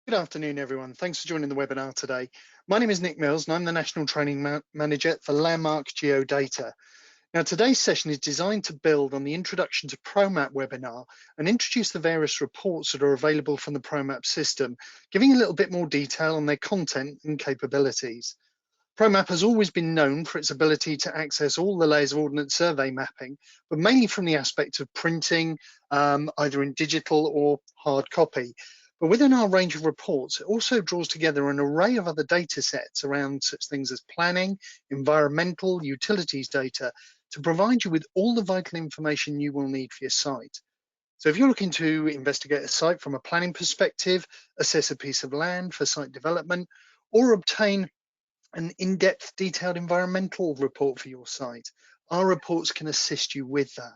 Good afternoon, everyone. Thanks for joining the webinar today. My name is Nick Mills, and I'm the National Training Manager for Landmark Geodata. Now, today's session is designed to build on the Introduction to Promap webinar and introduce the various reports that are available from the Promap system, giving a little bit more detail on their content and capabilities. Promap has always been known for its ability to access all the layers of Ordnance Survey mapping, but mainly from the aspect of printing, either in digital or hard copy. But within our range of reports, it also draws together an array of other data sets around such things as planning, environmental, utilities data to provide you with all the vital information you will need for your site. So if you're looking to investigate a site from a planning perspective, assess a piece of land for site development, or obtain an in-depth detailed environmental report for your site, our reports can assist you with that.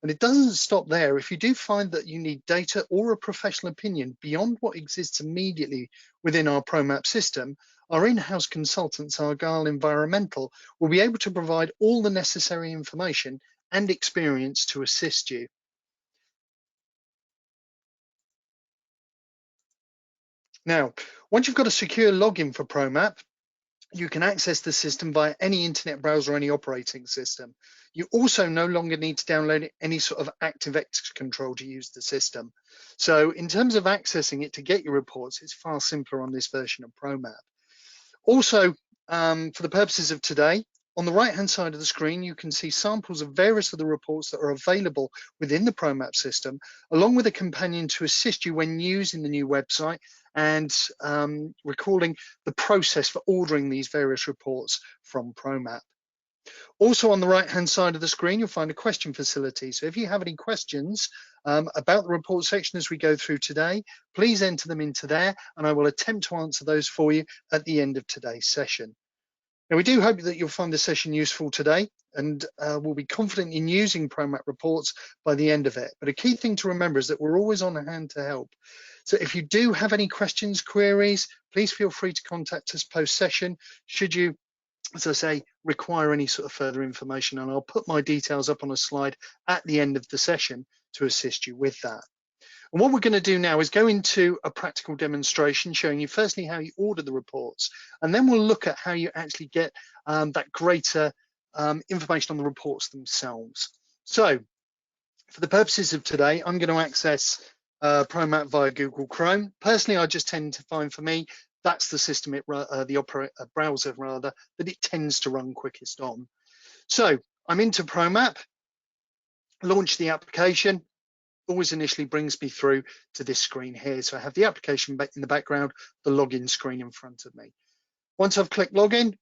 And it doesn't stop there. If you do find that you need data or a professional opinion beyond what exists immediately within our Promap system, our in-house consultants, Argyle Environmental, will be able to provide all the necessary information and experience to assist you. Now, once you've got a secure login for Promap, you can access the system via any internet browser or any operating system. You also no longer need to download any sort of ActiveX control to use the system. So in terms of accessing it to get your reports, it's far simpler on this version of Promap. Also, for the purposes of today, on the right-hand side of the screen, you can see samples of various of the reports that are available within the Promap system, along with a companion to assist you when using the new website and recalling the process for ordering these various reports from Promap. Also on the right-hand side of the screen, you'll find a question facility. So if you have any questions about the report section as we go through today, please enter them into there and I will attempt to answer those for you at the end of today's session. Now, we do hope that you'll find the session useful today and we'll be confident in using Promap reports by the end of it. But a key thing to remember is that we're always on hand to help. So if you do have any questions, queries, please feel free to contact us post-session should you, as I say, require any sort of further information. And I'll put my details up on a slide at the end of the session to assist you with that. And what we're going to do now is go into a practical demonstration showing you firstly how you order the reports, and then we'll look at how you actually get that greater information on the reports themselves. So for the purposes of today, I'm going to access Promap via Google Chrome. Personally, I just tend to find, for me, that's the system, browser rather, that it tends to run quickest on. So I'm into Promap, launch the application. Always initially brings me through to this screen here. So I have the application in the background, the login screen in front of me. Once I've clicked login,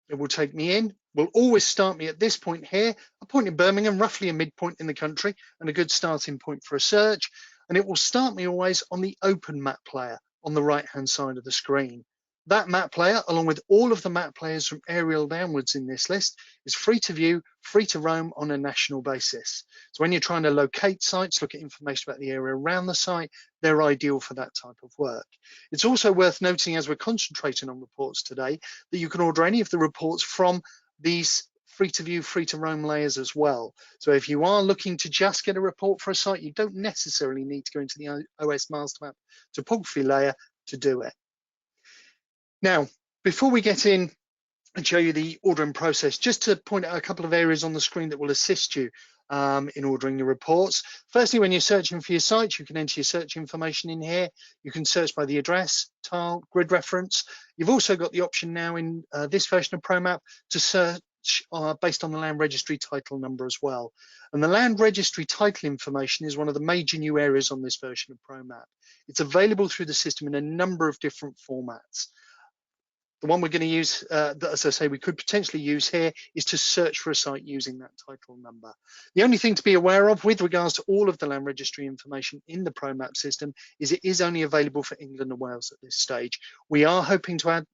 it will take me in. Will always start me at this point here, a point in Birmingham, roughly a midpoint in the country and a good starting point for a search. And it will start me always on the open map player on the right-hand side of the screen. That map player, along with all of the map players from aerial downwards in this list, is free to view, free to roam on a national basis. So when you're trying to locate sites, look at information about the area around the site, they're ideal for that type of work. It's also worth noting, as we're concentrating on reports today, that you can order any of the reports from these free to view, free to roam layers as well. So if you are looking to just get a report for a site, you don't necessarily need to go into the OS master map topography layer to do it. Now, before we get in and show you the ordering process, just to point out a couple of areas on the screen that will assist you in ordering your reports. Firstly, when you're searching for your site, you can enter your search information in here. You can search by the address, tile, grid reference. You've also got the option now in this version of Promap to search based on the land registry title number as well. And the land registry title information is one of the major new areas on this version of Promap. It's available through the system in a number of different formats. The one we're going to use, that, as I say, we could potentially use here is to search for a site using that title number. The only thing to be aware of with regards to all of the land registry information in the Promap system is it is only available for England and Wales at this stage. We are hoping to add,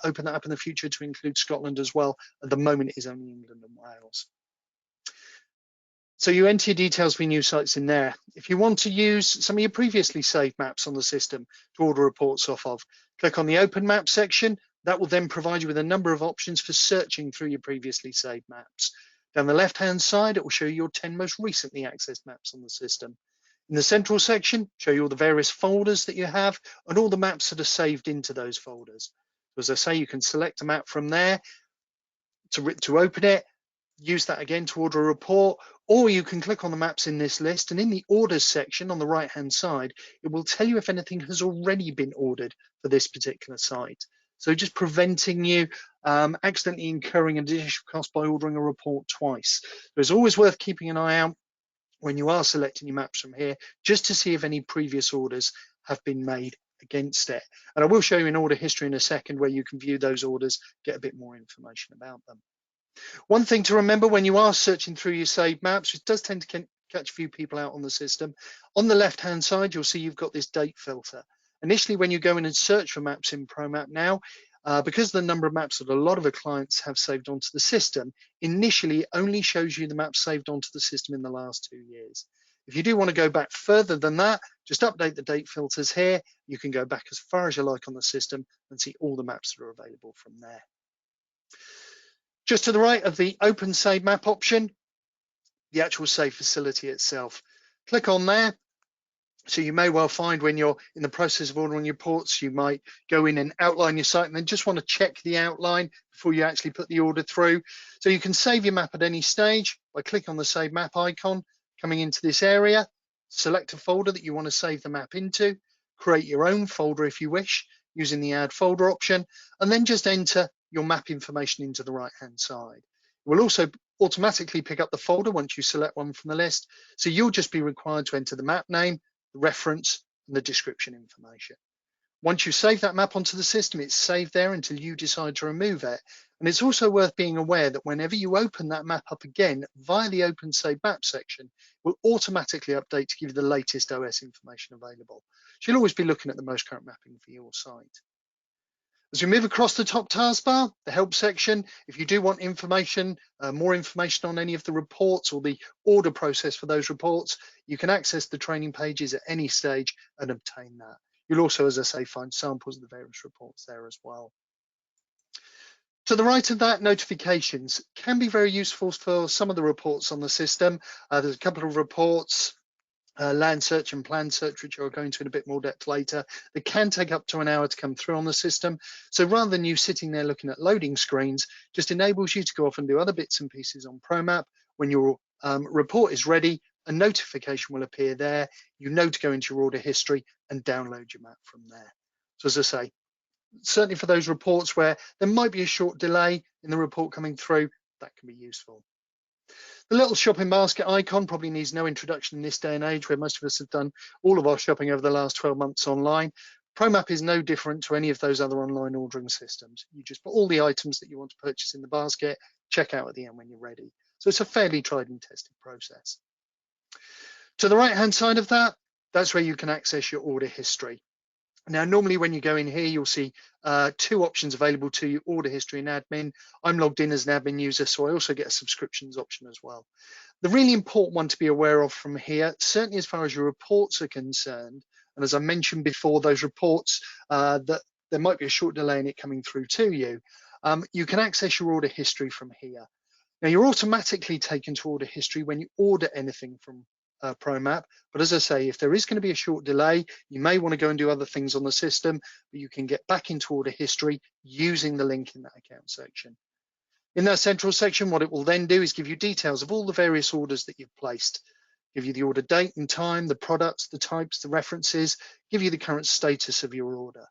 open that up in the future to include Scotland as well. At the moment, it is only England and Wales. So you enter your details for your new sites in there. If you want to use some of your previously saved maps on the system to order reports off of, click on the Open Map section. That will then provide you with a number of options for searching through your previously saved maps. Down the left-hand side, it will show you your 10 most recently accessed maps on the system. In the central section, show you all the various folders that you have and all the maps that are saved into those folders. So as I say, you can select a map from there to open it, use that again to order a report, or you can click on the maps in this list, and in the orders section on the right hand side, it will tell you if anything has already been ordered for this particular site. So just preventing you accidentally incurring additional cost by ordering a report twice. So it's always worth keeping an eye out when you are selecting your maps from here, just to see if any previous orders have been made against it. And I will show you an order history in a second where you can view those orders, get a bit more information about them. One thing to remember when you are searching through your saved maps, which does tend to catch a few people out on the system, on the left hand side you'll see you've got this date filter. Initially when you go in and search for maps in Promap now, because of the number of maps that a lot of our clients have saved onto the system, initially it only shows you the maps saved onto the system in the last 2 years. If you do want to go back further than that, just update the date filters here. You can go back as far as you like on the system and see all the maps that are available from there. Just to the right of the Open Save Map option, the actual save facility itself. Click on there. So you may well find when you're in the process of ordering your reports, you might go in and outline your site and then just want to check the outline before you actually put the order through. So you can save your map at any stage by clicking on the Save Map icon, coming into this area, select a folder that you want to save the map into, create your own folder if you wish, using the Add Folder option, and then just enter your map information into the right-hand side. It will also automatically pick up the folder once you select one from the list, so you'll just be required to enter the map name, the reference, and the description information. Once you save that map onto the system, it's saved there until you decide to remove it. And it's also worth being aware that whenever you open that map up again via the Open Save Map section, it will automatically update to give you the latest OS information available. So you'll always be looking at the most current mapping for your site. As we move across the top taskbar, the help section, if you do want information, more information on any of the reports or the order process for those reports, you can access the training pages at any stage and obtain that. You'll also, as I say, find samples of the various reports there as well. To the right of that, notifications can be very useful for some of the reports on the system. There's a couple of reports, land search and plan search, which I'll go into in a bit more depth later. They can take up to an hour to come through on the system. So rather than you sitting there looking at loading screens, just enables you to go off and do other bits and pieces on Promap. When your report is ready, a notification will appear there. You know to go into your order history and download your map from there. So as I say, certainly for those reports where there might be a short delay in the report coming through, that can be useful. The little shopping basket icon probably needs no introduction in this day and age where most of us have done all of our shopping over the last 12 months online. Promap is no different to any of those other online ordering systems. You just put all the items that you want to purchase in the basket, check out at the end when you're ready. So it's a fairly tried and tested process. To the right-hand side of that, that's where you can access your order history. Now, normally when you go in here, you'll see two options available to you, order history and admin. I'm logged in as an admin user, so I also get a subscriptions option as well. The really important one to be aware of from here, certainly as far as your reports are concerned, and as I mentioned before, those reports that there might be a short delay in it coming through to you, you can access your order history from here. Now, you're automatically taken to order history when you order anything from Promap, but as I say, if there is going to be a short delay, you may want to go and do other things on the system, but you can get back into order history using the link in that account section. In that central section, what it will then do is give you details of all the various orders that you've placed, give you the order date and time, the products, the types, the references, give you the current status of your order.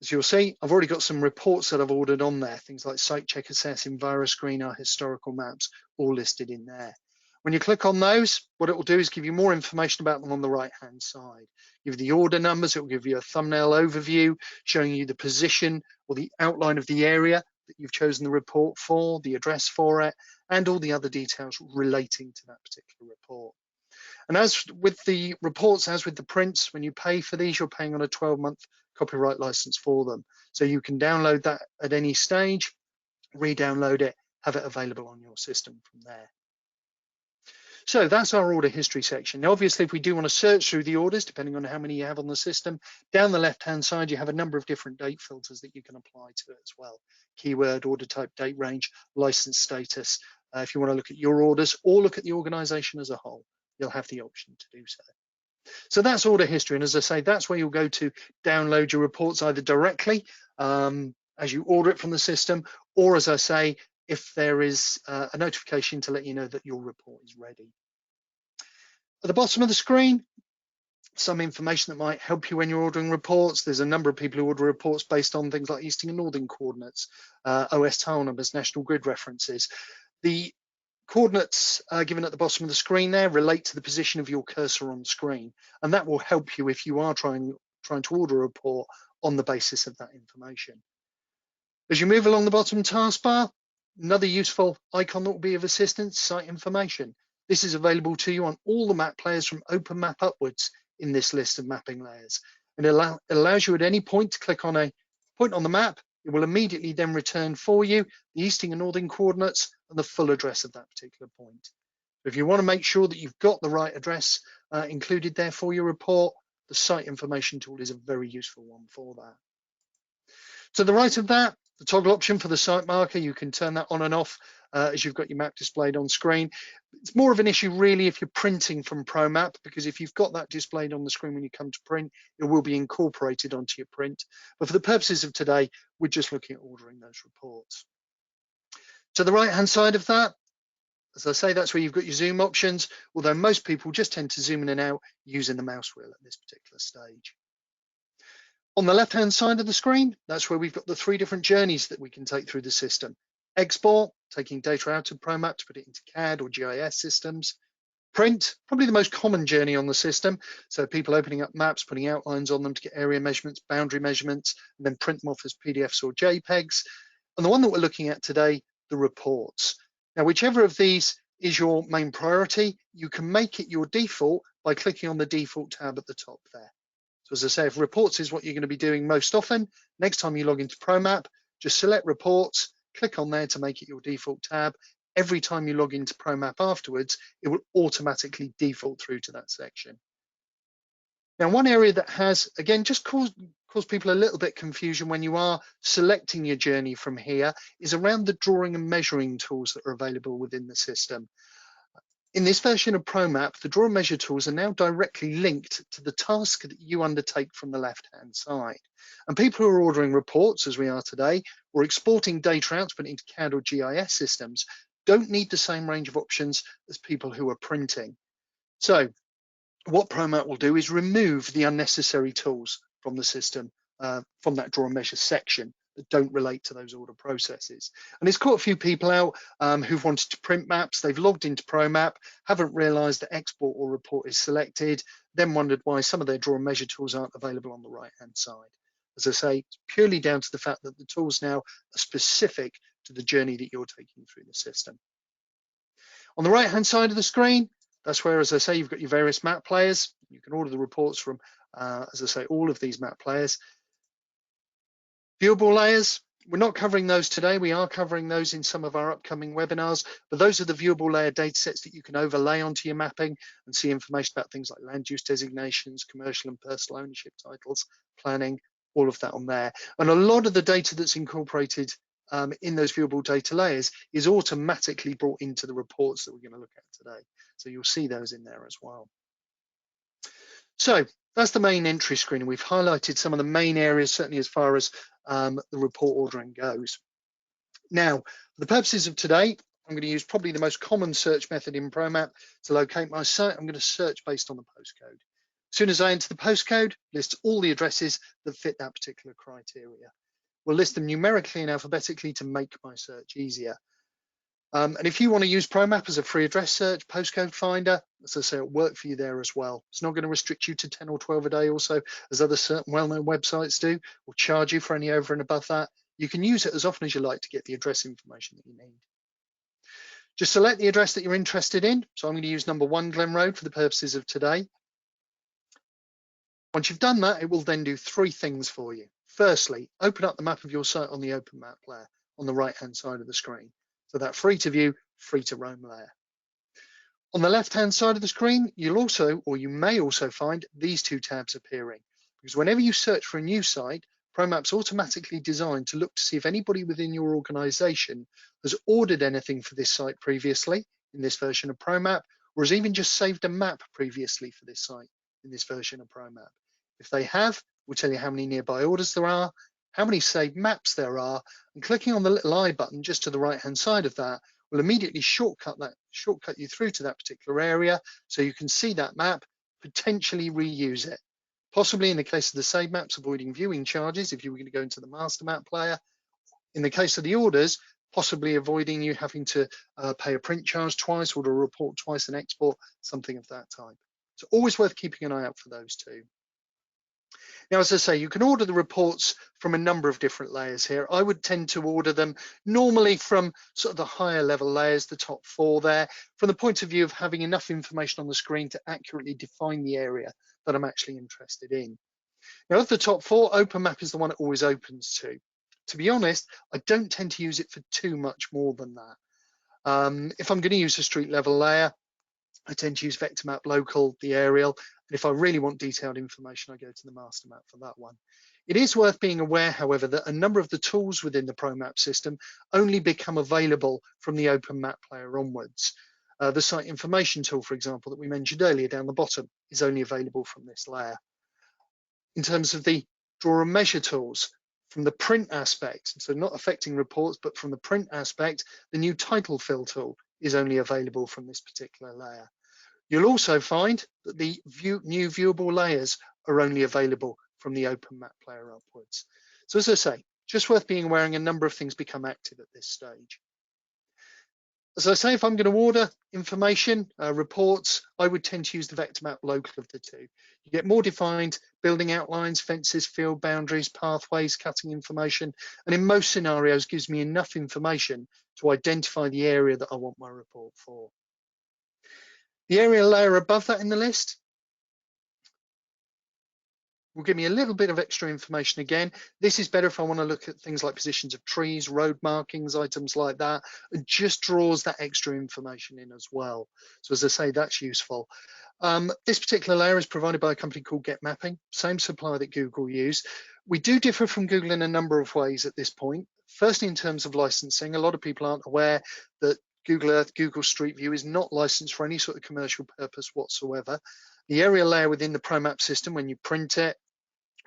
As you'll see, I've already got some reports that I've ordered on there, things like Site Check Assess, EnviroScreen, our historical maps, all listed in there. When you click on those, what it will do is give you more information about them on the right-hand side. Give you the order numbers, it will give you a thumbnail overview showing you the position or the outline of the area that you've chosen the report for, the address for it, and all the other details relating to that particular report. And as with the reports, as with the prints, when you pay for these, you're paying on a 12-month copyright license for them. So you can download that at any stage, re-download it, have it available on your system from there. So that's our order history section. Now, obviously, if we do want to search through the orders, depending on how many you have on the system, down the left-hand side, you have a number of different date filters that you can apply to it as well. Keyword, order type, date range, license status. If you want to look at your orders or look at the organization as a whole, you'll have the option to do so. So that's order history, and as I say, that's where you'll go to download your reports either directly as you order it from the system, or as I say, if there is a notification to let you know that your report is ready. At the bottom of the screen, some information that might help you when you're ordering reports. There's a number of people who order reports based on things like easting and northing coordinates, OS tile numbers, national grid references. The coordinates given at the bottom of the screen there relate to the position of your cursor on screen, and that will help you if you are trying to order a report on the basis of that information. As you move along the bottom taskbar, another useful icon that will be of assistance, site information. This is available to you on all the map players from OpenMap upwards in this list of mapping layers. And it allows you at any point to click on a point on the map. It will immediately then return for you the easting and northing coordinates and the full address of that particular point. If you want to make sure that you've got the right address included there for your report, the site information tool is a very useful one for that. To the right of that, the toggle option for the site marker, you can turn that on and off as you've got your map displayed on screen. It's more of an issue really if you're printing from Promap, because if you've got that displayed on the screen when you come to print, it will be incorporated onto your print. But for the purposes of today, we're just looking at ordering those reports. To the right-hand side of that, as I say, that's where you've got your zoom options, although most people just tend to zoom in and out using the mouse wheel at this particular stage. On the left-hand side of the screen, that's where we've got the 3 different journeys that we can take through the system. Export, taking data out of Promap to put it into CAD or GIS systems. Print, probably the most common journey on the system. So people opening up maps, putting outlines on them to get area measurements, boundary measurements, and then print them off as PDFs or JPEGs. And the one that we're looking at today, the reports. Now, whichever of these is your main priority, you can make it your default by clicking on the default tab at the top there. So as I say, if reports is what you're going to be doing most often, next time you log into Promap, just select reports, click on there to make it your default tab. Every time you log into Promap afterwards, it will automatically default through to that section. Now, one area that has, again, just caused people a little bit confusion when you are selecting your journey from here is around the drawing and measuring tools that are available within the system. In this version of Promap, the draw and measure tools are now directly linked to the task that you undertake from the left-hand side. And people who are ordering reports, as we are today, or exporting data out to put into CAD or GIS systems, don't need the same range of options as people who are printing. So what Promap will do is remove the unnecessary tools from the system, from that draw and measure section that don't relate to those order processes. And it's caught a few people out who've wanted to print maps. They've logged into Promap, haven't realized that export or report is selected, then wondered why some of their draw and measure tools aren't available on the right-hand side. As I say, it's purely down to the fact that the tools now are specific to the journey that you're taking through the system. On the right-hand side of the screen, that's where, as I say, you've got your various map players. You can order the reports from, as I say, all of these map players. Viewable layers, we're not covering those today. We are covering those in some of our upcoming webinars, but those are the viewable layer data sets that you can overlay onto your mapping and see information about things like land use designations, commercial and personal ownership titles, planning, all of that on there. And a lot of the data that's incorporated in those viewable data layers is automatically brought into the reports that we're going to look at today. So you'll see those in there as well. So that's the main entry screen. We've highlighted some of the main areas, certainly as far as the report ordering goes. Now, for the purposes of today, I'm going to use probably the most common search method in Promap to locate my site. I'm going to search based on the postcode. As soon as I enter the postcode, lists all the addresses that fit that particular criteria. We'll list them numerically and alphabetically to make my search easier. And if you want to use Promap as a free address search, postcode finder, as I say, it'll work for you there as well. It's not going to restrict you to 10 or 12 a day or so, as other certain well-known websites do, or charge you for any over and above that. You can use it as often as you like to get the address information that you need. Just select the address that you're interested in. So I'm going to use number 1 Glen Road for the purposes of today. Once you've done that, it will then do 3 things for you. Firstly, open up the map of your site on the Open Map layer on the right-hand side of the screen. So that free to view, free to roam layer. On the left-hand side of the screen, you'll also, or you may also find these 2 tabs appearing, because whenever you search for a new site, Promap's automatically designed to look to see if anybody within your organization has ordered anything for this site previously in this version of Promap, or has even just saved a map previously for this site in this version of Promap. If they have, we'll tell you how many nearby orders there are, how many saved maps there are, and clicking on the little I button just to the right-hand side of that will immediately shortcut you through to that particular area so you can see that map, potentially reuse it. Possibly in the case of the saved maps, avoiding viewing charges if you were going to go into the master map player. In the case of the orders, possibly avoiding you having to pay a print charge twice, order a report twice and export, something of that type. So always worth keeping an eye out for those two. Now, as I say, you can order the reports from a number of different layers here. I would tend to order them normally from sort of the higher level layers, the top 4 there, from the point of view of having enough information on the screen to accurately define the area that I'm actually interested in. Now, of the top 4, OpenMap is the one it always opens to. To be honest, I don't tend to use it for too much more than that. If I'm going to use a street level layer, I tend to use Vector Map Local, the aerial, and if I really want detailed information, I go to the master map for that one. It is worth being aware, however, that a number of the tools within the Promap system only become available from the Open Map player onwards. The site information tool, for example, that we mentioned earlier down the bottom, is only available from this layer. In terms of the draw and measure tools, from the print aspect, so not affecting reports, but from the print aspect, the new title fill tool is only available from this particular layer. You'll also find that the new viewable layers are only available from the Open Map player upwards. So as I say, just worth being aware a number of things become active at this stage. As I say, if I'm going to order information, reports, I would tend to use the Vector Map Local of the two. You get more defined building outlines, fences, field boundaries, pathways, cutting information, and in most scenarios gives me enough information to identify the area that I want my report for. The area layer above that in the list will give me a little bit of extra information again. This is better if I want to look at things like positions of trees, road markings, items like that. It just draws that extra information in as well. So as I say, that's useful. This particular layer is provided by a company called Get Mapping, same supplier that Google use. We do differ from Google in a number of ways at this point. Firstly, in terms of licensing, a lot of people aren't aware that Google Earth, Google Street View is not licensed for any sort of commercial purpose whatsoever. The area layer within the Promap system, when you print it,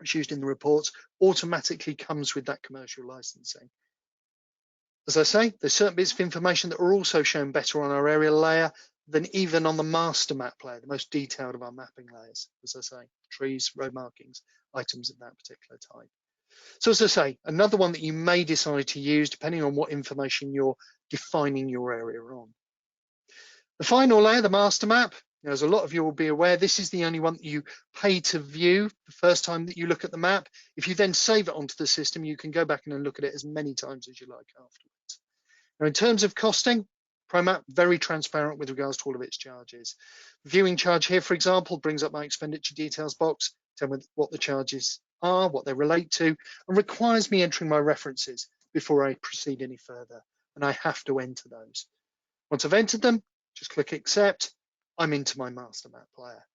it's used in the reports, automatically comes with that commercial licensing. As I say, there's certain bits of information that are also shown better on our area layer than even on the master map layer, the most detailed of our mapping layers. As I say, trees, road markings, items of that particular type. So as I say, another one that you may decide to use depending on what information you're defining your area on. The final layer, the master map, as a lot of you will be aware, this is the only one that you pay to view the first time that you look at the map. If you then save it onto the system, you can go back and look at it as many times as you like afterwards. Now, in terms of costing, Promap very transparent with regards to all of its charges. The viewing charge here, for example, brings up my expenditure details box, tell me what the charges are, what they relate to, and requires me entering my references before I proceed any further. And I have to enter those. Once I've entered them, just click accept. I'm into my master map player.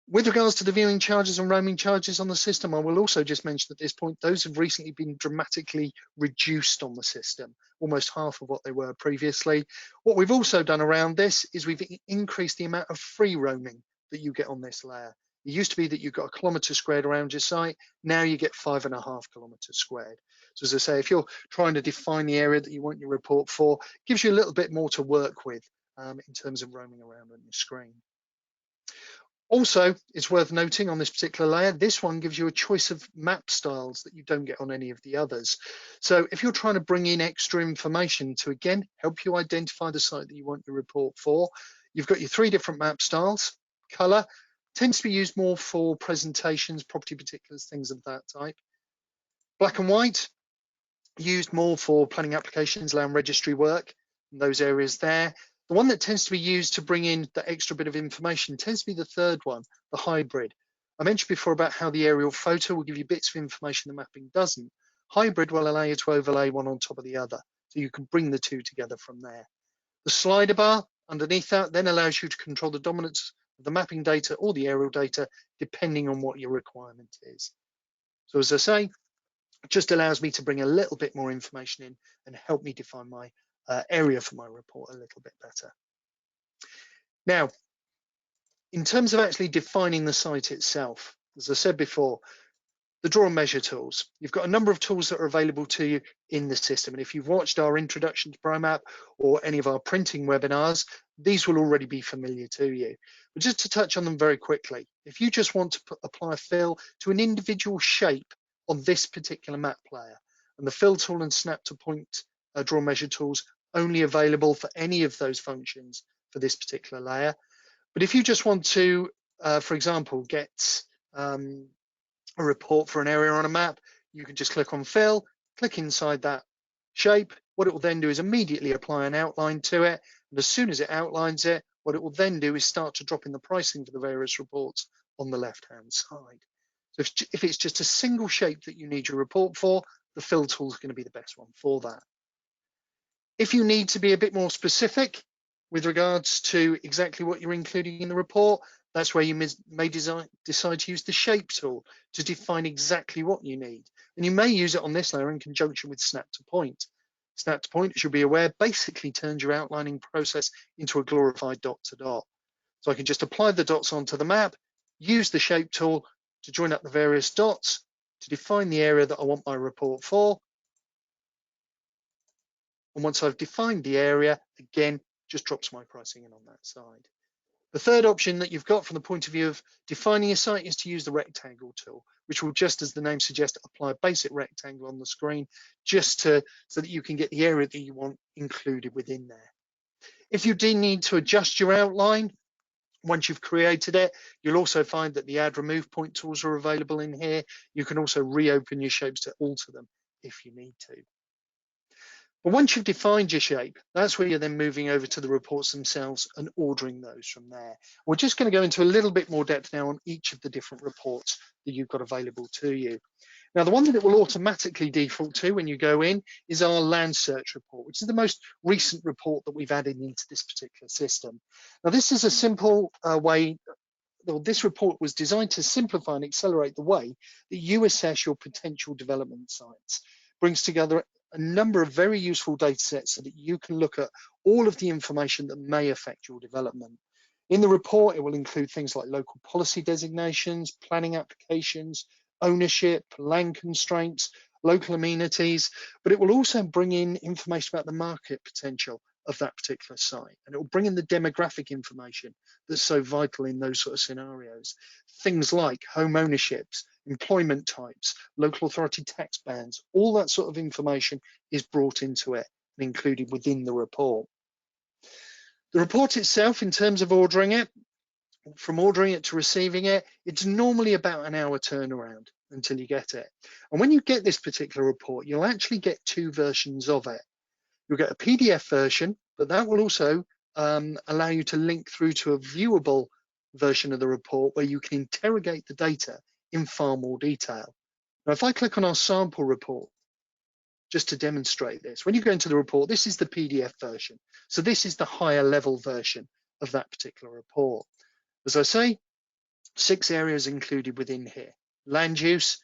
With regards to the viewing charges and roaming charges on the system, I will also just mention at this point, those have recently been dramatically reduced on the system, almost half of what they were previously. What we've also done around this is we've increased the amount of free roaming that you get on this layer. It used to be that you got 1 kilometre squared around your site. Now you get 5.5 kilometres squared. So as I say, if you're trying to define the area that you want your report for, it gives you a little bit more to work with in terms of roaming around on your screen. Also, it's worth noting on this particular layer, this one gives you a choice of map styles that you don't get on any of the others. So if you're trying to bring in extra information to, again, help you identify the site that you want your report for, you've got your 3 different map styles. Color tends to be used more for presentations, property particulars, things of that type. Black and white, used more for planning applications, land registry work, in those areas there. The one that tends to be used to bring in that extra bit of information tends to be the third one, the hybrid. I mentioned before about how the aerial photo will give you bits of information the mapping doesn't. Hybrid will allow you to overlay one on top of the other, so you can bring the two together from there. The slider bar underneath that then allows you to control the dominance of the mapping data or the aerial data, depending on what your requirement is. So as I say, it just allows me to bring a little bit more information in and help me define my area for my report a little bit better. Now, in terms of actually defining the site itself, as I said before, the draw and measure tools. You've got a number of tools that are available to you in the system. And if you've watched our introduction to Promap or any of our printing webinars, these will already be familiar to you. But just to touch on them very quickly, if you just want to apply a fill to an individual shape on this particular map player, and the fill tool and snap to point draw measure tools only available for any of those functions for this particular layer. But if you just want to, for example, get a report for an area on a map, you can just click on fill, click inside that shape. What it will then do is immediately apply an outline to it. And as soon as it outlines it, what it will then do is start to drop in the pricing for the various reports on the left-hand side. So if it's just a single shape that you need your report for, the fill tool is going to be the best one for that. If you need to be a bit more specific with regards to exactly what you're including in the report, that's where you may decide to use the shape tool to define exactly what you need. And you may use it on this layer in conjunction with snap to point. Snap to point, as you'll be aware, basically turns your outlining process into a glorified dot to dot. So I can just apply the dots onto the map, use the shape tool to join up the various dots to define the area that I want my report for. And once I've defined the area, again, just drops my pricing in on that side. The third option that you've got from the point of view of defining a site is to use the rectangle tool, which will, just as the name suggests, apply a basic rectangle on the screen just so that you can get the area that you want included within there. If you do need to adjust your outline, once you've created it, you'll also find that the add remove point tools are available in here. You can also reopen your shapes to alter them if you need to. But once you've defined your shape, that's where you're then moving over to the reports themselves and ordering those from there. We're just going to go into a little bit more depth now on each of the different reports that you've got available to you. Now, the one that it will automatically default to when you go in is our land search report, which is the most recent report that we've added into this particular system. Now, this is a simple way. Well, this report was designed to simplify and accelerate the way that you assess your potential development sites. Brings together a number of very useful data sets so that you can look at all of the information that may affect your development. In the report, it will include things like local policy designations, planning applications, ownership, land constraints, local amenities, but it will also bring in information about the market potential of that particular site. And it will bring in the demographic information that's so vital in those sort of scenarios. Things like home ownerships, employment types, local authority tax bands, all that sort of information is brought into it and included within the report. The report itself, in terms of ordering it, from ordering it to receiving it, it's normally about an hour turnaround until you get it. And when you get this particular report, you'll actually get two versions of it. You'll get a PDF version, but that will also allow you to link through to a viewable version of the report where you can interrogate the data in far more detail. Now, if I click on our sample report, just to demonstrate this, when you go into the report, this is the PDF version. So this is the higher level version of that particular report. As I say, 6 areas included within here: land use,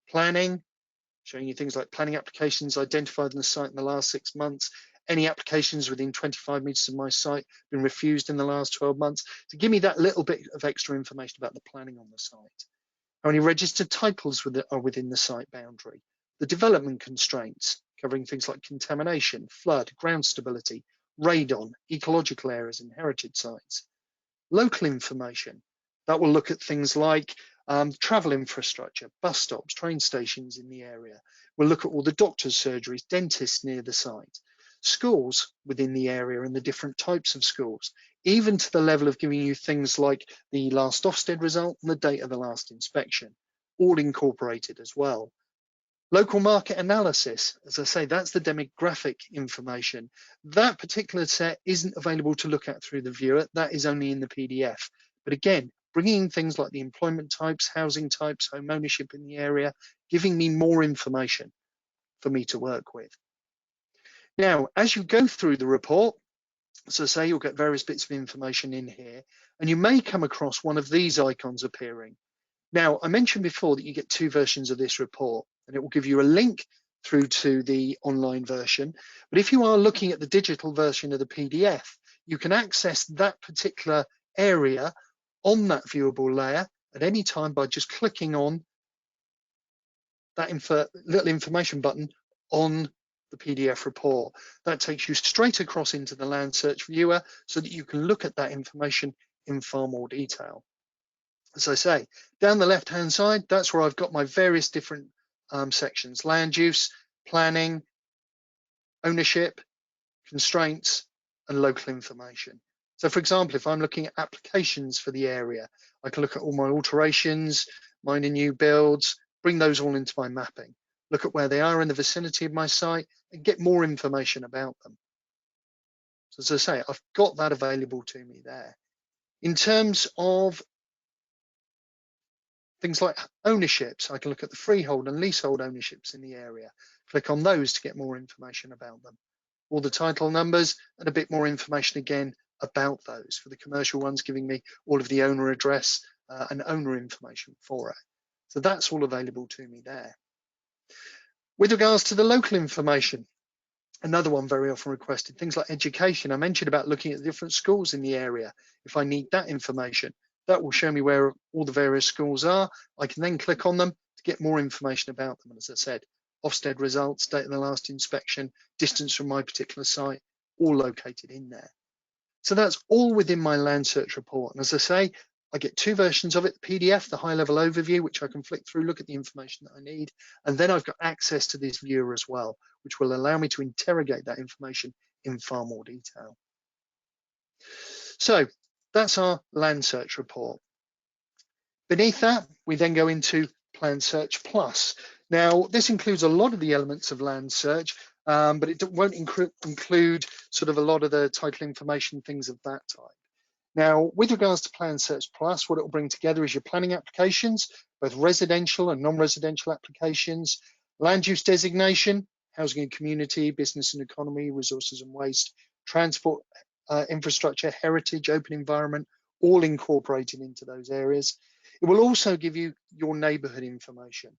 planning, showing you things like planning applications identified in the site in the last 6 months, any applications within 25 meters of my site been refused in the last 12 months, to give me that little bit of extra information about the planning on the site. How many registered titles are within the site boundary, the development constraints, covering things like contamination, flood, ground stability, radon, ecological areas and heritage sites. Local information, that will look at things like travel infrastructure, bus stops, train stations in the area. We'll look at all the doctors' surgeries, dentists near the site, schools within the area and the different types of schools, even to the level of giving you things like the last Ofsted result and the date of the last inspection, all incorporated as well. Local market analysis, as I say, that's the demographic information. That particular set isn't available to look at through the viewer, that is only in the PDF. But again, bringing in things like the employment types, housing types, home ownership in the area, giving me more information for me to work with. Now, as you go through the report, as I say, you'll get various bits of information in here, and you may come across one of these icons appearing. Now, I mentioned before that you get 2 versions of this report, and it will give you a link through to the online version. But if you are looking at the digital version of the PDF, you can access that particular area on that viewable layer at any time by just clicking on that little information button on the PDF report. That takes you straight across into the land search viewer so that you can look at that information in far more detail. As I say, down the left-hand side, that's where I've got my various different sections: land use, planning, ownership, constraints, and local information. So for example, if I'm looking at applications for the area, I can look at all my alterations, minor new builds, bring those all into my mapping, look at where they are in the vicinity of my site, and get more information about them. So as I say, I've got that available to me there. In terms of things like ownerships, I can look at the freehold and leasehold ownerships in the area, click on those to get more information about them. All the title numbers and a bit more information again about those. For the commercial ones, giving me all of the owner address and owner information for it. So that's all available to me there. With regards to the local information, another one very often requested, things like education. I mentioned about looking at the different schools in the area. If I need that information, that will show me where all the various schools are. I can then click on them to get more information about them. And as I said, Ofsted results, date of the last inspection, distance from my particular site, all located in there. So that's all within my land search report. And as I say, I get two versions of it: the PDF, the high level overview, which I can flick through, look at the information that I need. And then I've got access to this viewer as well, which will allow me to interrogate that information in far more detail. So that's our land search report. Beneath that, we then go into Plan Search Plus. Now, this includes a lot of the elements of land search, but it won't include sort of a lot of the title information, things of that type. Now, with regards to Plan Search Plus, what it will bring together is your planning applications, both residential and non-residential applications, land use designation, housing and community, business and economy, resources and waste, transport, infrastructure, heritage, open environment, all incorporated into those areas. It will also give you your neighbourhood information,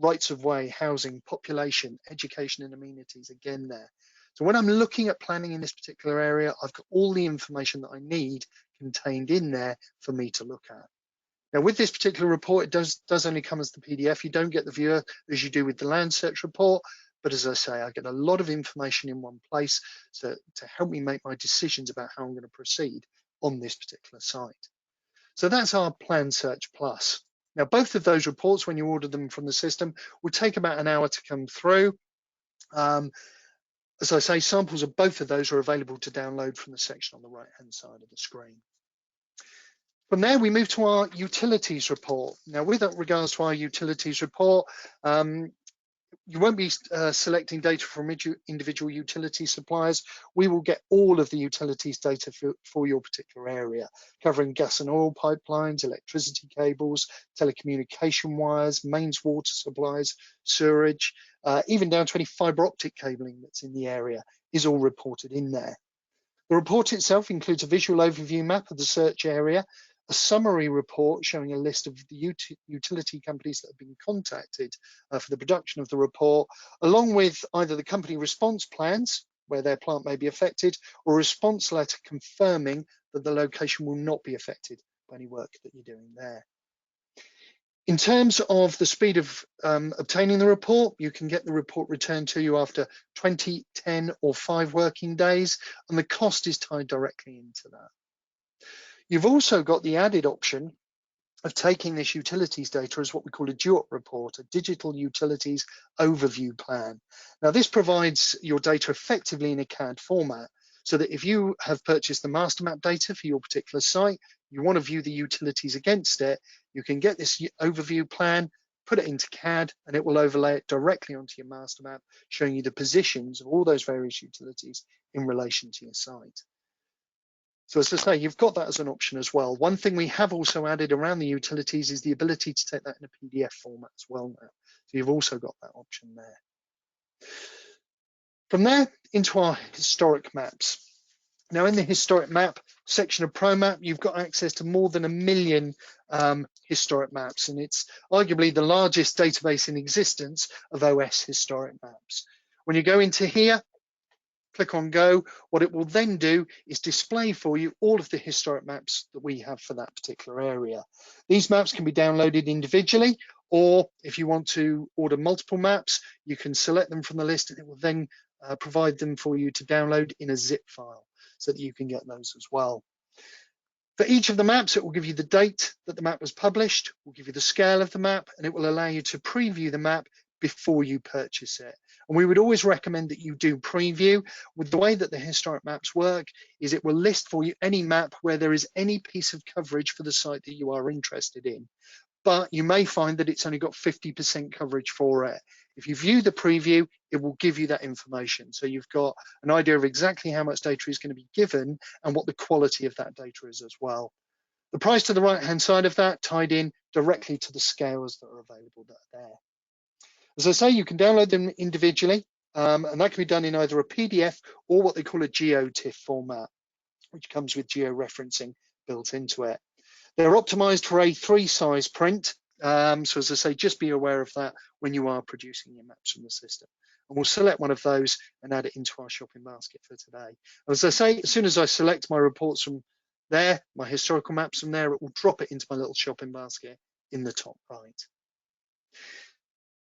rights of way, housing, population, education and amenities, again there. So when I'm looking at planning in this particular area, I've got all the information that I need contained in there for me to look at. Now with this particular report, it does only come as the PDF. You don't get the viewer as you do with the land search report, but as I say, I get a lot of information in one place to help me make my decisions about how I'm going to proceed on this particular site. So that's our Plan Search Plus. Now both of those reports, when you order them from the system, will take about an hour to come through. As I say, samples of both of those are available to download from the section on the right-hand side of the screen. From there, we move to our utilities report. Now, with regards to our utilities report, you won't be selecting data from individual utility suppliers. We will get all of the utilities data for your particular area, covering gas and oil pipelines, electricity cables, telecommunication wires, mains water supplies, sewerage, even down to any fibre optic cabling that's in the area is all reported in there. The report itself includes a visual overview map of the search area, a summary report showing a list of the utility companies that have been contacted for the production of the report, along with either the company response plans, where their plant may be affected, or a response letter confirming that the location will not be affected by any work that you're doing there. In terms of the speed of obtaining the report, you can get the report returned to you after 20, 10, or 5 working days, and the cost is tied directly into that. You've also got the added option of taking this utilities data as what we call a DUOT report, a digital utilities overview plan. Now this provides your data effectively in a CAD format, so that if you have purchased the master map data for your particular site, you want to view the utilities against it, you can get this overview plan, put it into CAD, and it will overlay it directly onto your master map, showing you the positions of all those various utilities in relation to your site. So as I say, you've got that as an option as well. One thing we have also added around the utilities is the ability to take that in a PDF format as well now. So you've also got that option there. From there into our historic maps. Now in the historic map section of Promap, you've got access to more than 1 million historic maps, and it's arguably the largest database in existence of OS historic maps. When you go into here, click on go, what it will then do is display for you all of the historic maps that we have for that particular area. These maps can be downloaded individually, or if you want to order multiple maps, you can select them from the list and it will then provide them for you to download in a zip file so that you can get those as well. For each of the maps, it will give you the date that the map was published, will give you the scale of the map, and it will allow you to preview the map before you purchase it. And we would always recommend that you do preview. With the way that the historic maps work is it will list for you any map where there is any piece of coverage for the site that you are interested in. But you may find that it's only got 50% coverage for it. If you view the preview, it will give you that information. So you've got an idea of exactly how much data is going to be given and what the quality of that data is as well. The price to the right-hand side of that tied in directly to the scales that are available that are there. As I say, you can download them individually, and that can be done in either a PDF or what they call a GeoTIFF format, which comes with georeferencing built into it. They're optimized for A3 size print. So as I say, just be aware of that when you are producing your maps from the system. And we'll select one of those and add it into our shopping basket for today. As I say, as soon as I select my reports from there, my historical maps from there, it will drop it into my little shopping basket in the top right.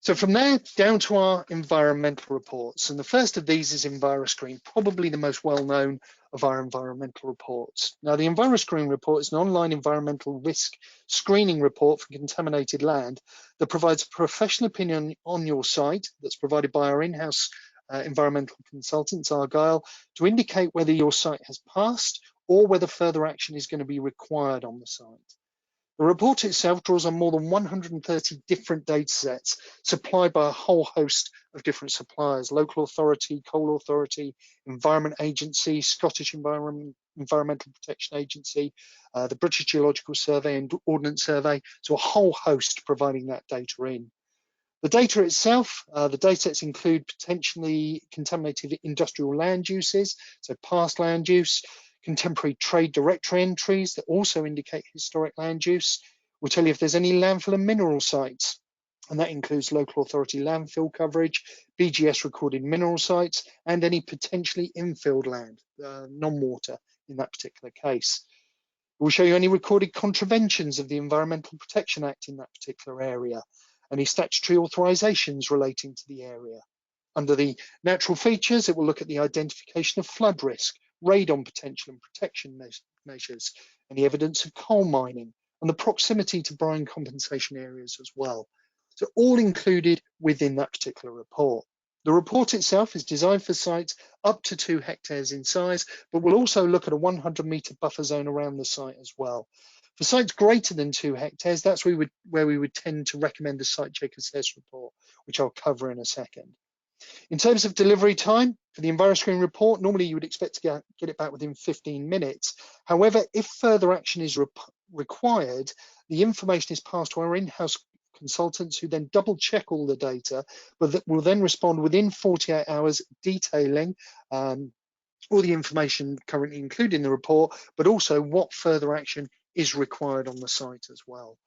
So from there down to our environmental reports. And the first of these is EnviroScreen, probably the most well-known of our environmental reports. Now, the EnviroScreen report is an online environmental risk screening report for contaminated land that provides a professional opinion on your site that's provided by our in-house environmental consultants, Argyle, to indicate whether your site has passed or whether further action is going to be required on the site. The report itself draws on more than 130 different data sets supplied by a whole host of different suppliers: local authority, coal authority, environment agency, Scottish Environmental Protection Agency, the British Geological Survey and Ordnance Survey, so a whole host providing that data in. The data itself, the data sets include potentially contaminated industrial land uses, so past land use, contemporary trade directory entries that also indicate historic land use. We'll tell you if there's any landfill and mineral sites, and that includes local authority landfill coverage, BGS recorded mineral sites, and any potentially infilled land, non-water in that particular case. We'll show you any recorded contraventions of the Environmental Protection Act in that particular area, any statutory authorisations relating to the area. Under the natural features, it will look at the identification of flood risk, radon potential and protection measures, any evidence of coal mining, and the proximity to brine compensation areas as well. So all included within that particular report. The report itself is designed for sites up to 2 hectares in size, but we'll also look at a 100-metre buffer zone around the site as well. For sites greater than 2 hectares, that's where we would tend to recommend the Site Check Assess report, which I'll cover in a second. In terms of delivery time, for the EnviroScreen report, normally you would expect to get it back within 15 minutes. However, if further action is required, the information is passed to our in-house consultants who then double check all the data, but that will then respond within 48 hours detailing all the information currently included in the report, but also what further action is required on the site as well.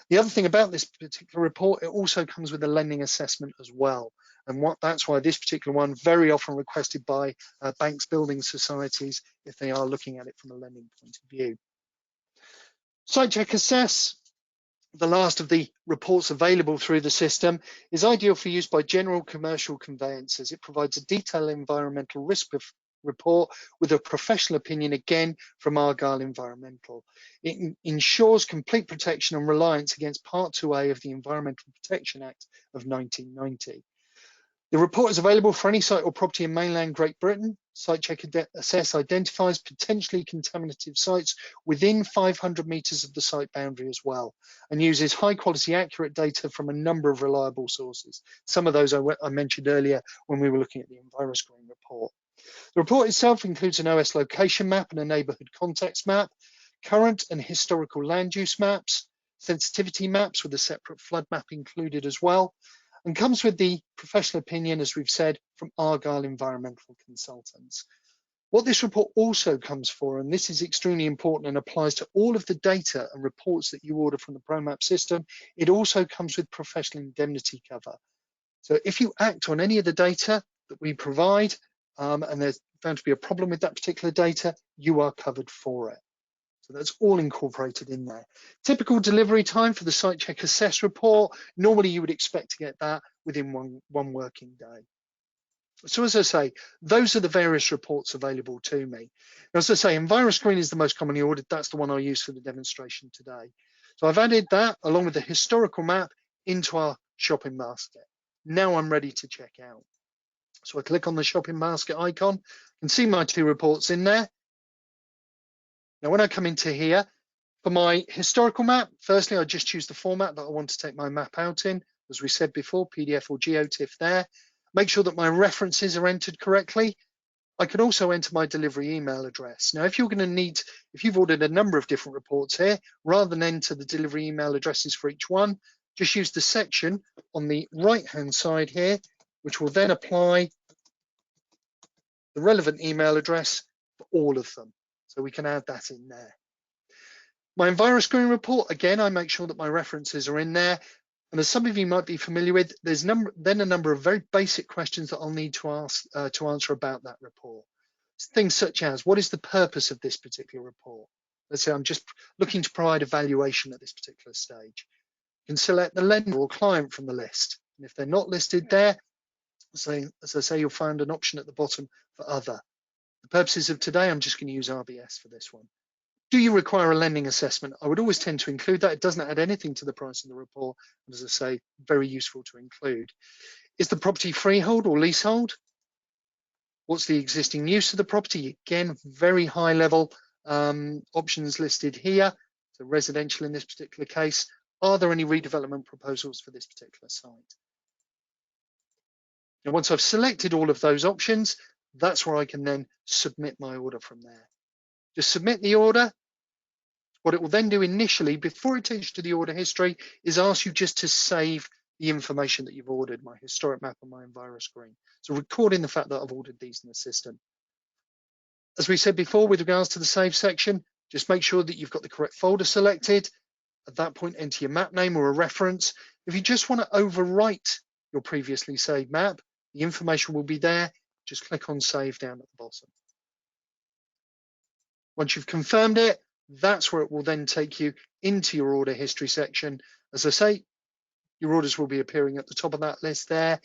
The other thing about this particular report, it also comes with a lending assessment as well. And that's why this particular one, very often requested by banks, building societies, if they are looking at it from a lending point of view. Site Check Assess, the last of the reports available through the system, is ideal for use by general commercial conveyancers. It provides a detailed environmental risk report with a professional opinion, again, from Argyle Environmental. It ensures complete protection and reliance against Part 2A of the Environmental Protection Act of 1990. The report is available for any site or property in mainland Great Britain. Site Check Assess identifies potentially contaminative sites within 500 metres of the site boundary as well, and uses high quality, accurate data from a number of reliable sources. Some of those I mentioned earlier when we were looking at the EnviroScreen report. The report itself includes an OS location map and a neighbourhood context map, current and historical land use maps, sensitivity maps with a separate flood map included as well, and comes with the professional opinion, as we've said, from Argyle Environmental Consultants. What this report also comes for, and this is extremely important and applies to all of the data and reports that you order from the Promap system, it also comes with professional indemnity cover. So if you act on any of the data that we provide, and there's found to be a problem with that particular data, you are covered for it. So that's all incorporated in there. Typical delivery time for the site check assess report, normally you would expect to get that within one working day. So as I say, those are the various reports available to me. As I say, EnviroScreen is the most commonly ordered. That's the one I'll use for the demonstration today. So I've added that along with the historical map into our shopping basket. Now I'm ready to check out. So I click on the shopping basket icon, you can see my 2 reports in there. Now when I come into here, for my historical map, firstly, I just choose the format that I want to take my map out in. As we said before, PDF or GeoTIFF there. Make sure that my references are entered correctly. I can also enter my delivery email address. Now, if you've ordered a number of different reports here, rather than enter the delivery email addresses for each one, just use the section on the right-hand side here, which will then apply the relevant email address for all of them. So we can add that in there. My EnviroScreen report, again, I make sure that my references are in there. And as some of you might be familiar with, there's then a number of very basic questions that I'll need to answer about that report. Things such as, what is the purpose of this particular report? Let's say I'm just looking to provide a valuation at this particular stage. You can select the lender or client from the list. And if they're not listed there, as I say, you'll find an option at the bottom for other. The purposes of today, I'm just going to use RBS for this one. Do you require a lending assessment? I would always tend to include that. It doesn't add anything to the price of the report. As I say, very useful to include. Is the property freehold or leasehold? What's the existing use of the property? Again, very high level options listed here. So residential in this particular case. Are there any redevelopment proposals for this particular site? Now, once I've selected all of those options, that's where I can then submit my order from there. Just submit the order. What it will then do initially, before it takes you to the order history, is ask you just to save the information that you've ordered, my historic map and my EnviroScreen. So recording the fact that I've ordered these in the system. As we said before, with regards to the save section, just make sure that you've got the correct folder selected. At that point, enter your map name or a reference. If you just want to overwrite your previously saved map, the information will be there. Just click on save down at the bottom. Once you've confirmed it, that's where it will then take you into your order history section. As I say, your orders will be appearing at the top of that list there.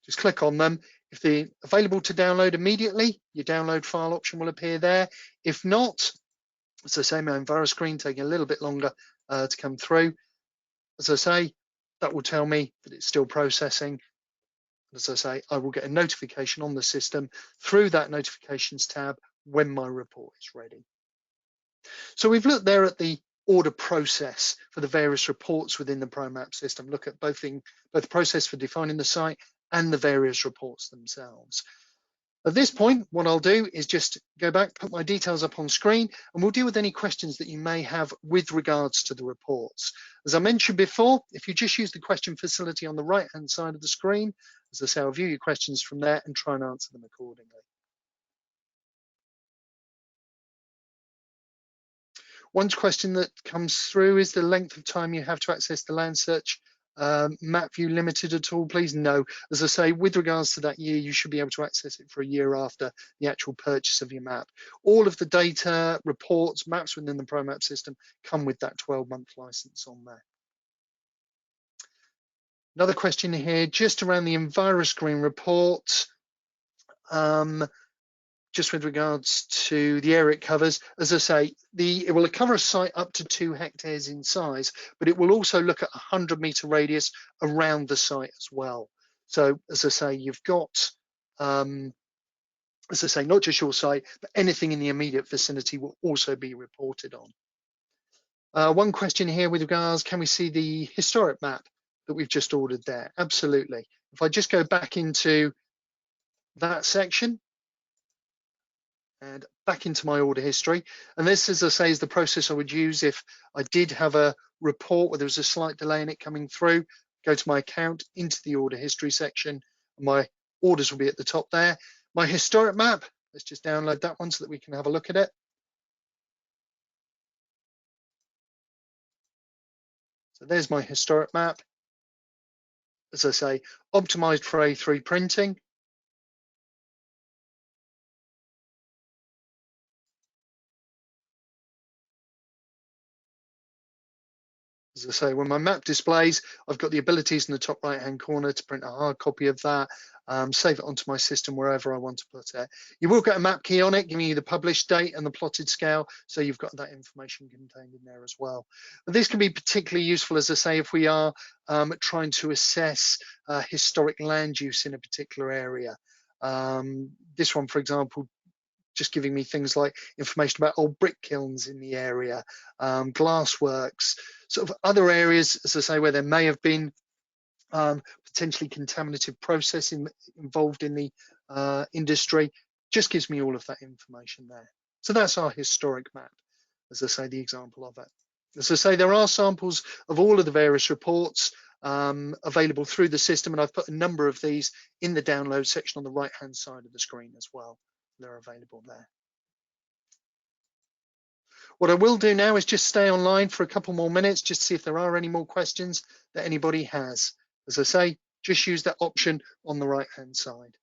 Just click on them. If they're available to download immediately, your download file option will appear there. If not, as I say, my EnviroScreen taking a little bit longer to come through. As I say, that will tell me that it's still processing. As I say, I will get a notification on the system through that notifications tab when my report is ready. So we've looked there at the order process for the various reports within the Promap system. Look at both the process for defining the site and the various reports themselves. At this point, what I'll do is just go back, put my details up on screen, and we'll deal with any questions that you may have with regards to the reports. As I mentioned before, if you just use the question facility on the right-hand side of the screen, as I say, I'll view your questions from there and try and answer them accordingly. One question that comes through is the length of time you have to access the land search map view limited at all, please? No. As I say, with regards to that year, you should be able to access it for a year after the actual purchase of your map. All of the data, reports, maps within the Promap system come with that 12-month license on there. Another question here, just around the EnviroScreen report. Just with regards to the area it covers, as I say, it will cover a site up to 2 hectares in size, but it will also look at a 100-meter radius around the site as well. So as I say, you've got, as I say, not just your site, but anything in the immediate vicinity will also be reported on. One question here with regards, can we see the historic map that we've just ordered there? Absolutely. If I just go back into that section, and back into my order history. And this, as I say, is the process I would use if I did have a report where there was a slight delay in it coming through. Go to my account, into the order history section, and my orders will be at the top there. My historic map, let's just download that one so that we can have a look at it. So there's my historic map. As I say, optimized for A3 printing. As I say, when my map displays, I've got the abilities in the top right-hand corner to print a hard copy of that, save it onto my system wherever I want to put it. You will get a map key on it, giving you the published date and the plotted scale, so you've got that information contained in there as well. But this can be particularly useful, as I say, if we are trying to assess historic land use in a particular area. This one, for example, just giving me things like information about old brick kilns in the area, glassworks, sort of other areas, as I say, where there may have been potentially contaminative processing involved in the industry. Just gives me all of that information there. So that's our historic map, as I say, the example of it. As I say, there are samples of all of the various reports available through the system, and I've put a number of these in the download section on the right-hand side of the screen as well. They're available there. What I will do now is just stay online for a couple more minutes, just to see if there are any more questions that anybody has. As I say, just use that option on the right-hand side.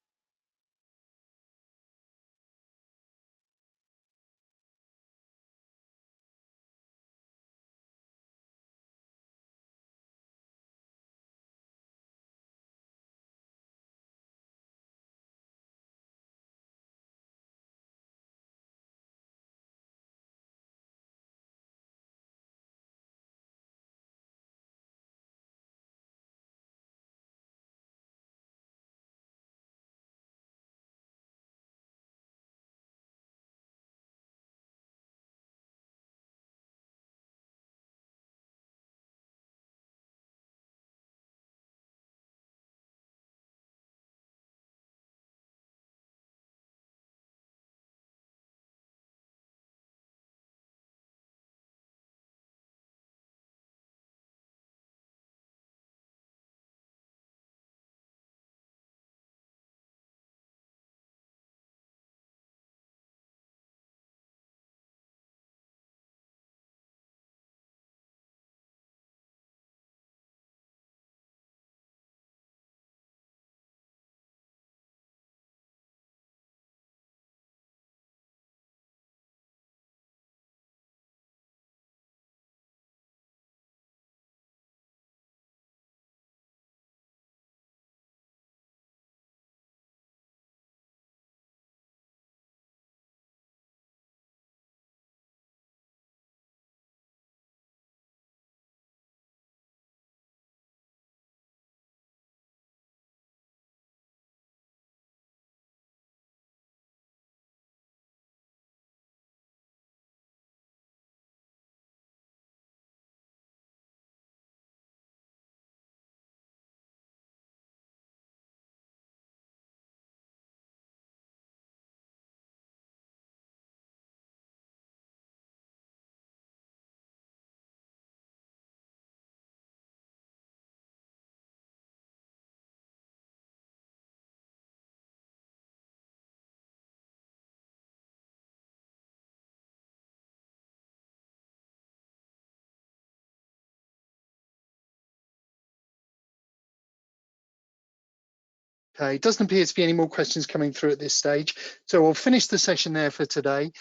Okay, it doesn't appear to be any more questions coming through at this stage. So we'll finish the session there for today.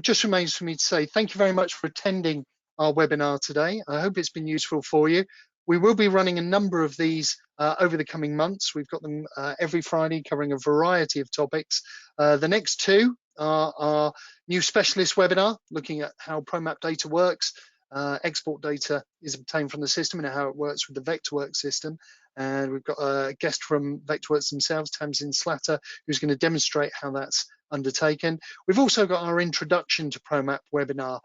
Just remains for me to say thank you very much for attending our webinar today. I hope it's been useful for you. We will be running a number of these over the coming months. We've got them every Friday covering a variety of topics. The next two are our new specialist webinar, looking at how Promap data works, export data is obtained from the system and how it works with the Vectorworks system. And we've got a guest from Vectorworks themselves, Tamsin Slatter, who's going to demonstrate how that's undertaken. We've also got our introduction to Promap webinar,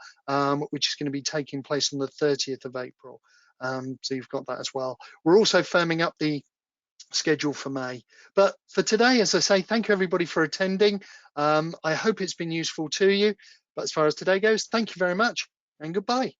which is going to be taking place on the 30th of April. So you've got that as well. We're also firming up the schedule for May. But for today, as I say, thank you everybody for attending. I hope it's been useful to you. But as far as today goes, thank you very much and goodbye.